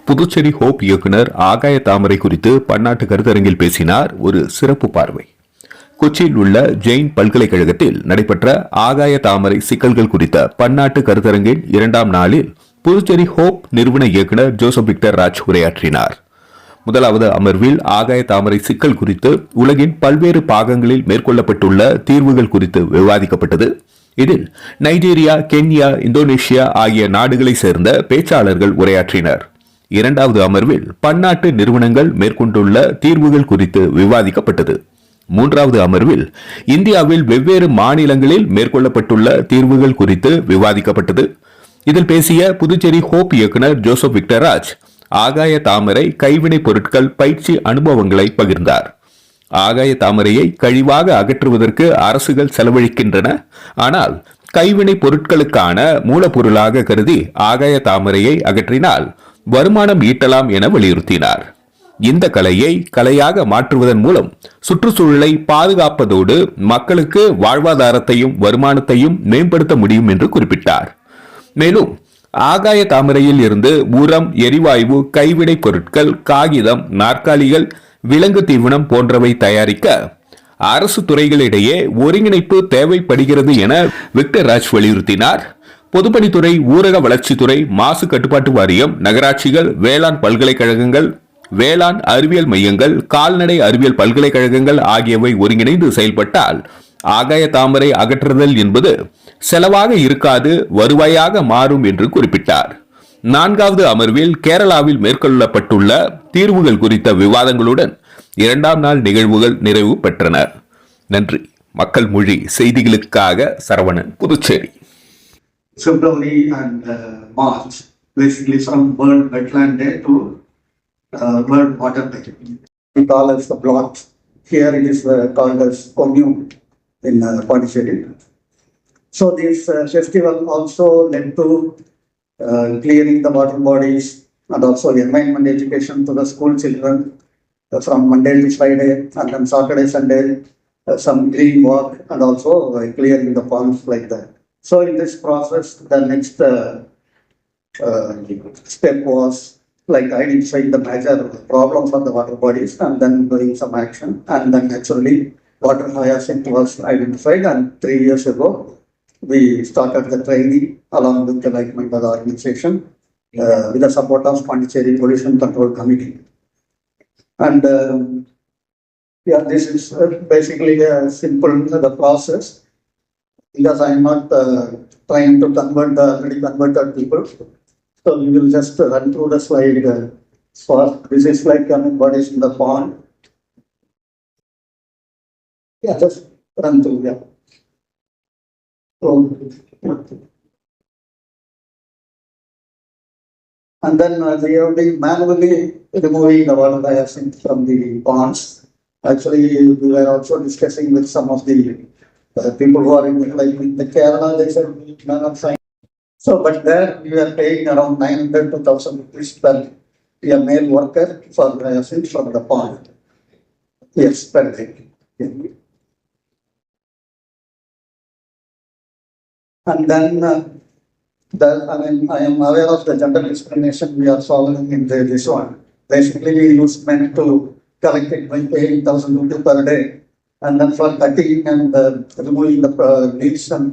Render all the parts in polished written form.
Puducherry hope இயக்குனர் ஆகாய தாமரை குறித்து பன்னாட்டு கருத்தரங்கில் பேசினார். ஒரு சிறப்பு பார்வை. கொச்சியில் உள்ள ஜெயின் பல்கலைக்கழகத்தில் நடைபெற்ற ஆகாய தாமரை சிக்கல்கள் குறித்த பன்னாட்டு கருத்தரங்கின் 2ஆம் நாளில் புதுச்சேரி ஹோப் நிறுவன இயக்குனர் ஜோசப் விக்டர் ராஜ் உரையாற்றினார். முதலாவது அமர்வில் ஆகாய தாமரை சிக்கல் குறித்து உலகின் பல்வேறு பாகங்களில் மேற்கொள்ளப்பட்டுள்ள தீர்வுகள் குறித்து விவாதிக்கப்பட்டது. இதில் நைஜீரியா, கென்யா, இந்தோனேஷியா ஆகிய நாடுகளை சேர்ந்த பேச்சாளர்கள் உரையாற்றினர். 2வது அமர்வில் பன்னாட்டு நிறுவனங்கள் மேற்கொண்டுள்ள தீர்வுகள் குறித்து விவாதிக்கப்பட்டது. 3வது அமர்வில் இந்தியாவில் வெவ்வேறு மாநிலங்களில் மேற்கொள்ளப்பட்டுள்ள தீர்வுகள் குறித்து விவாதிக்கப்பட்டது. இதில் பேசிய புதுச்சேரி ஹோப் இயக்குனர் ஜோசப் விக்டர் ராஜ் ஆகாய தாமரை கைவினைப் பொருட்கள் பயிற்சி அனுபவங்களை பகிர்ந்தார். ஆகாய தாமரையை கழிவாக அகற்றுவதற்கு அரசுகள் செலவழிக்கின்றன. ஆனால் கைவினைப் பொருட்களுக்கான மூலப்பொருளாக கருதி ஆகாய தாமரையை அகற்றினால் வருமானம் ஈட்டலாம் என வலியுறுத்தினார். இந்த கலையை கலையாக மாற்றுவதன் மூலம் சுற்றுச்சூழலை பாதுகாப்பதோடு மக்களுக்கு வாழ்வாதாரத்தையும் வருமானத்தையும் மேம்படுத்த முடியும் என்று குறிப்பிட்டார். மேலும் ஆகாய தாமரையில் இருந்து உரம், எரிவாயு, கைவினைப் பொருட்கள், காகிதம், நாற்காலிகள், விலங்கு தீவனம் போன்றவை தயாரிக்க அரசு துறைகளிடையே ஒருங்கிணைப்பு தேவைப்படுகிறது என விக்டர் ராஜ் வலியுறுத்தினார். பொதுப்பணித்துறை, ஊரக வளர்ச்சித்துறை, மாசு கட்டுப்பாட்டு வாரியம், நகராட்சிகள், வேளாண் பல்கலைக்கழகங்கள், வேளாண் அறிவியல் மையங்கள், கால்நடை அறிவியல் பல்கலைக்கழகங்கள் ஆகியவை ஒருங்கிணைந்து செயல்பட்டால் ஆகாய தாமரை அகற்றுதல் என்பது செலவாக இருக்காது, வருவாயாக மாறும் என்று குறிப்பிட்டார். 4வது அமர்வில் கேரளாவில் மேற்கொள்ளப்பட்டுள்ள தீர்வுகள் குறித்த விவாதங்களுடன் 2ஆம் நாள் நிகழ்வுகள் நிறைவு பெற்றன. நன்றி. மக்கள் மொழி செய்திகளுக்காக Saravanan, Puducherry. February and March, basically from World Wetland Day to World Water Day. We call it the block. Here it is called as commune in Pondicherry. So this festival also led to clearing the water bodies and also environment education to the school children from Monday to Friday, and then Saturday, Sunday, some green walk and also clearing the ponds like that. So in this process, the next step was like identifying the major problems of the water bodies and then doing some action. And then naturally, water hyacinth was identified, and 3 years ago, we started the training along with the like-minded organization with the support of Pondicherry Pollution Control Committee. And yeah, this is basically a simple the process. Because I am not trying to convert the already converted people. So we will just run through the slide. For this is like what is in the pond. Yeah, just run through. Yeah. So, and then we have been manually removing the water hyacinth from the ponds. Actually, we were also discussing with some of the people who are in like in the Kerala, they said none of science. So, but there we are paying around 900 to 1,000 rupees per a male worker for hyacinth from the pond. Yes, per day. Yeah. And then I am aware of the gender discrimination we are following in this one. Basically, we use men to collect it by paying 1,000 rupees per day. And then for cutting and removing the leaves and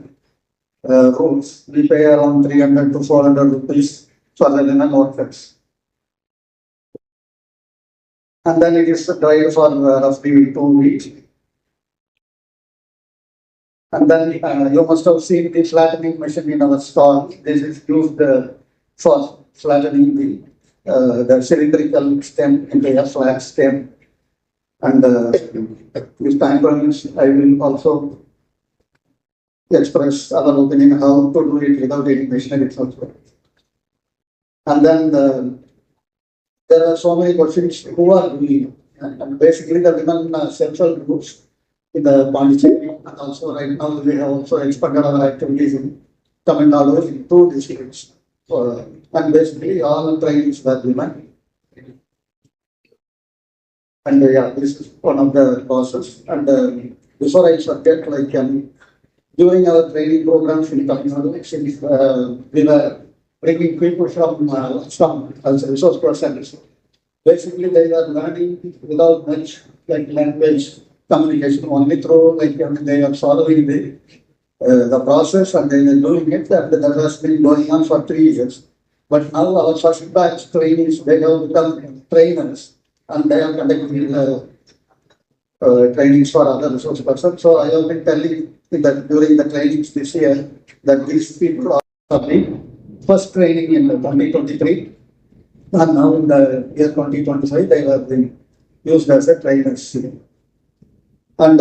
roots, we pay around 300 to 400 rupees for the linen workers. And then it is dried for roughly 2 weeks. And then you must have seen the flattening machine in our stall. This is used for flattening the cylindrical stem into a flat stem. And with time permits, I will also express our opinion how to do it without any machinery also. And then there are so many questions who are doing, and basically the women central groups in the Pondicherry, and also right now we have also expanded our activities in Tamil Nadu in 2 districts. And basically all the trainings were women. And yeah, this is one of the process. And before I forget, like during our training programs in Tamil Nadu, since we were bringing people from some as resource persons. Basically, they are learning without much like language communication, only through like they are following the process and they are doing it, and that has been going on for 3 years. But now our first batch trainees, they have become trainers and they are conducting trainings for other resource persons. So I have been telling that during the trainings this year that these people are the first training in 2023 and now in the year 2025 they have been used as a trainers. And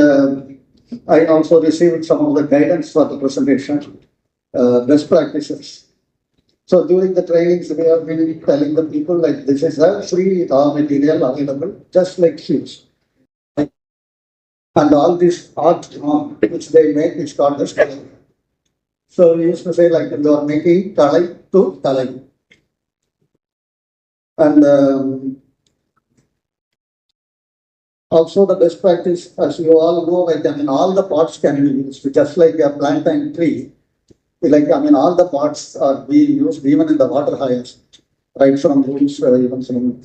I also received some of the guidance for the presentation, best practices. So during the trainings, we have been telling the people like this is a free raw material available, just like shoes. And all this art which they make is called as kalai. So we used to say like you are making kalai to kalai. And also the best practice, as you all know, like all the parts can be used, just like a plantain tree. Like all the parts are being used even in the water hires, right from roots, even from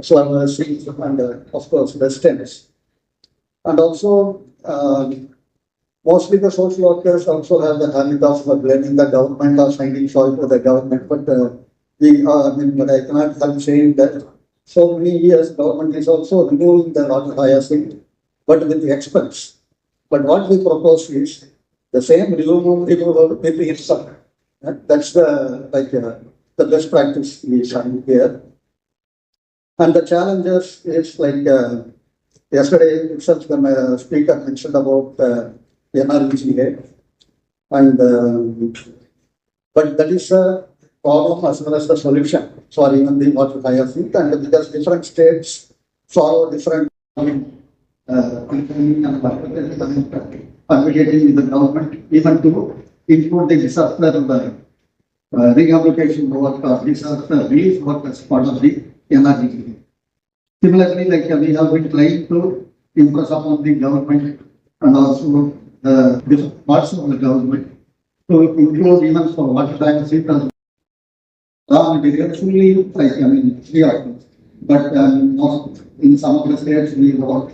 flowers, seeds, and of course the stems. And also, mostly the social workers also have the habit of blaming the government or finding fault with the government. But but I cannot help saying that so many years government is also removing the water hyacinth, but with the expense. But what we propose is the same removal with the insult. That's the best practice we showing here. And the challenges is like yesterday itself the speaker mentioned about NRVGA and but that is a problem as well as the solution for even the water hyacinth, and because different states follow different advocating with the government even to include the disaster rehabilitation work or disaster relief work as part of the NRVGA. Similarly, like we have been trying to impress upon the government and also the different parts of the government to include even for water hyacinth as raw material fully, like free of cost. But in some of the states we work,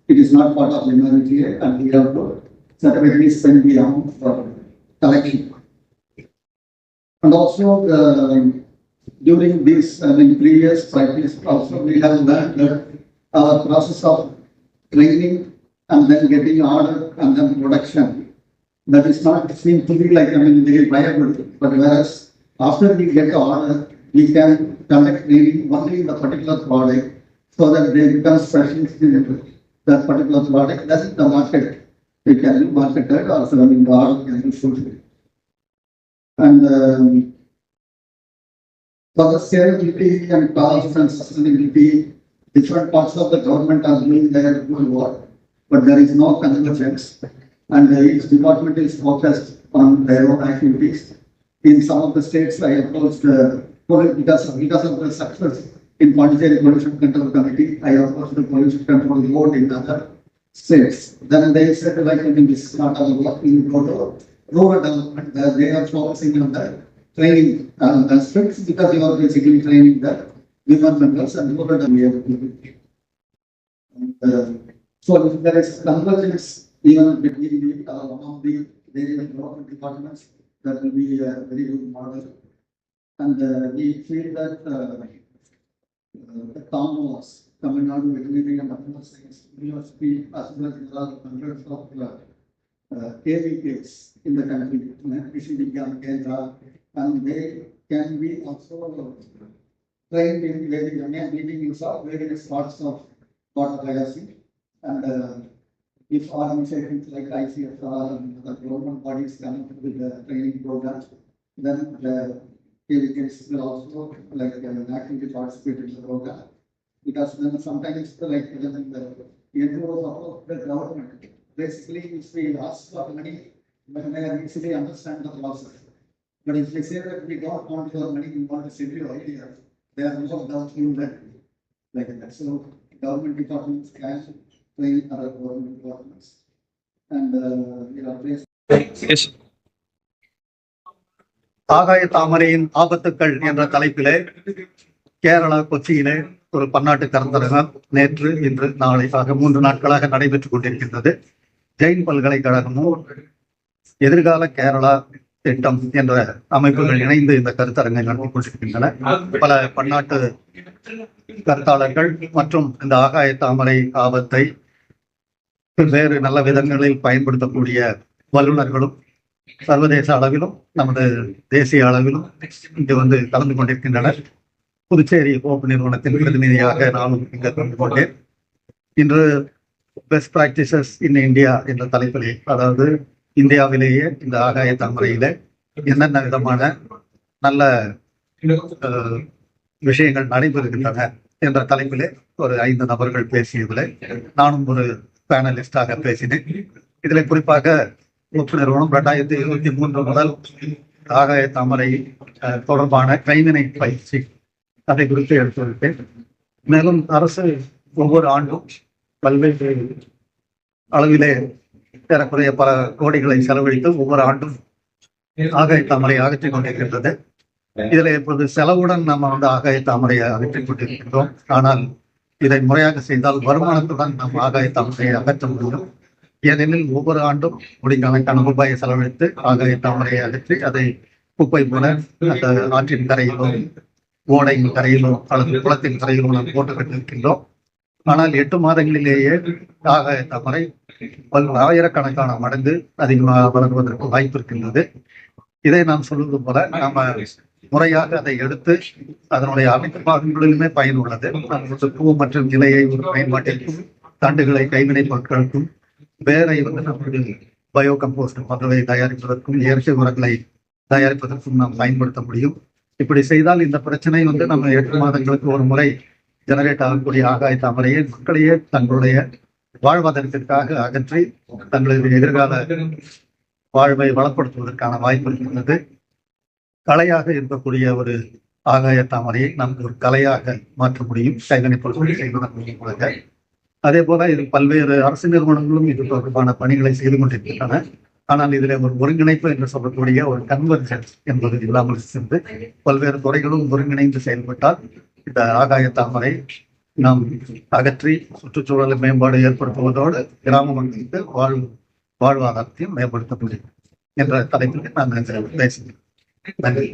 it is not part of the NRVGA and we have to separately spend the amount for collection. And also during this previous practice, also we have learned that our process of training and then getting order and then production, that is not seem to be like very viable. But whereas after we get the order, we can conduct training only in the particular product so that they become specialists in that particular product. That's the market. It can be marketed or the order can be fulfilled. And for the scalability and cost and sustainability, different parts of the government are doing their good work, but there is no convergence, and each department is focused on their own activities. In some of the states, I approached because of the success in Pondicherry Pollution Control Committee, I approached the Pollution Control Board in other states. Then they said, like, this is not our work, we go to rural development, they are focusing on that training aspects because you are basically training the women members and rural development. So if there is convergence even between one of the various development departments, that will be a very good model. And we feel that the town was Tamil Nadu Veterinary and Animal Science University, as well as there are hundreds of KVKs in the country, Kendra, and they can be also trained in meetings of various parts of water hyacinth. And if our initiatives like ICFR and the government bodies come with the training programs, then the KVKs will also actively participate in the program. Because then sometimes the NGOs of the government, basically if we ask for money, then they are easily understand the process. But if they say that we don't want your money, we want to send you ideas, they are not doubtful that like that. So government departments can train other government departments. And Yes. ஆகாய தாமரையின் ஆபத்துக்கள் என்ற தலைப்பிலே கேரளா கொச்சியிலே ஒரு பன்னாட்டு கருத்தரங்கம் நேற்று இன்று நாளை ஆக 3 நாட்களாக நடைபெற்றுக் கொண்டிருக்கின்றது. ஜெயின் பல்கலைக்கழகமும் எதிர்கால கேரளா திட்டம் என்ற அமைப்புகள் இணைந்து இந்த கருத்தரங்கை நடத்தி கொண்டிருக்கின்றன. பல பன்னாட்டு கருத்தாளர்கள் மற்றும் இந்த ஆகாய தாமரை ஆபத்தை வேறு நல்ல விதங்களில் பயன்படுத்தக்கூடிய வல்லுநர்களும் சர்வதேச அளவிலும் நமது தேசிய அளவிலும் இங்கு கலந்து கொண்டிருக்கின்றனர். புதுச்சேரி ஓப்பு நிறுவனத்தின் பிரதிநிதியாக நானும் இங்கு கலந்து கொண்டேன். இன்று பெஸ்ட் பிராக்டிசஸ் இன் இந்தியா என்ற தலைப்பிலே, அதாவது இந்தியாவிலேயே இந்த ஆகாய தாமரையில என்னென்ன விதமான நல்ல விஷயங்கள் நடைபெறுகின்றன என்ற தலைப்பிலே ஒரு 5 நபர்கள் பேசியதில் நானும் ஒரு பேனலிஸ்டாக பேசினேன். இதில் குறிப்பாக ஒப்பு நிறுவனம் 2023 முதல் ஆகாய தாமரை தொடர்பான கைவினை பயிற்சி அதை குறித்து எடுத்துரைத்தேன். மேலும் அரசு ஒவ்வொரு ஆண்டும் பல்வேறு அளவிலே ஏறக்குறைய பல கோடிகளை செலவழித்து ஒவ்வொரு ஆண்டும் ஆகாய தாமரையை அகற்றிக் கொண்டிருக்கின்றது. இதுல இப்போது செலவுடன் நம்ம ஆகாய தாமரையை அகற்றிக் கொண்டிருக்கின்றோம். ஆனால் இதை முறையாக செய்தால் வருமானத்துடன் நம் ஆகாய தாமரையை அகற்ற முடியும். ஏனெனில் ஒவ்வொரு ஆண்டும் கோடிக்கணக்கான ரூபாயை செலவழித்து ஆகாய தாமரையை அகற்றி அதை குப்பை போல அந்த ஆற்றின் கரையிலோ ஓடையின் கரையிலோ அல்லது குளத்தின் கரையிலோ நாம் போட்டுக்கிட்டு இருக்கின்றோம். ஆனால் 8 மாதங்களிலேயே ஆகாய தாமரை ஆயிரக்கணக்கான மடங்கு அதிகமாக வளர்வதற்கு வாய்ப்பு இருக்கின்றது. இதை நாம் சொல்வது போல நாம முறையாக அதை எடுத்து அதனுடைய அனைத்து பாகங்களிலுமே பயன் உள்ளது. நமக்கு பூ மற்றும் இலையை ஒரு பயன்பாட்டிற்கும், தண்டுகளை கைவினை பொருட்களுக்கும், வேரை நமக்கு பயோ கம்போஸ்ட் போன்றவை தயாரிப்பதற்கும், இயற்கை உரங்களை தயாரிப்பதற்கும் நாம் பயன்படுத்த முடியும். இப்படி செய்தால் இந்த பிரச்சனை நம்ம 8 மாதங்களுக்கு ஒரு முறை ஜெனரேட் ஆகக்கூடிய ஆகாய தாமரையை மக்களையே தங்களுடைய வாழ்வாதாரத்திற்காக அகற்றி தங்களுடைய எதிர்கால வாழ்வை வளப்படுத்துவதற்கான வாய்ப்பு இருக்கின்றது. கலையாக இருக்கக்கூடிய ஒரு ஆகாய தாமரையை நமக்கு ஒரு கலையாக மாற்ற முடியும் கைவினை பொருட்கள் செய்வதன் மூலமாக. அதே போல இது பல்வேறு அரசு நிறுவனங்களும் இது தொடர்பான பணிகளை செய்து கொண்டிருக்கின்றன. ஆனால் இதில் ஒரு ஒருங்கிணைப்பு என்று சொல்லக்கூடிய ஒரு கன்வர்ஜென்ஸ் என்பது இல்லாமல் சென்று பல்வேறு துறைகளும் ஒருங்கிணைந்து செயல்பட்டால் இந்த ஆகாய தாமரை நாம் அகற்றி சுற்றுச்சூழல் மேம்பாடு ஏற்படுத்துவதோடு கிராம மக்களுக்கு வாழ்வாதாரத்தையும் மேம்படுத்த முடியும் என்ற தலைப்பில் நான் பேசுகிறேன். நன்றி.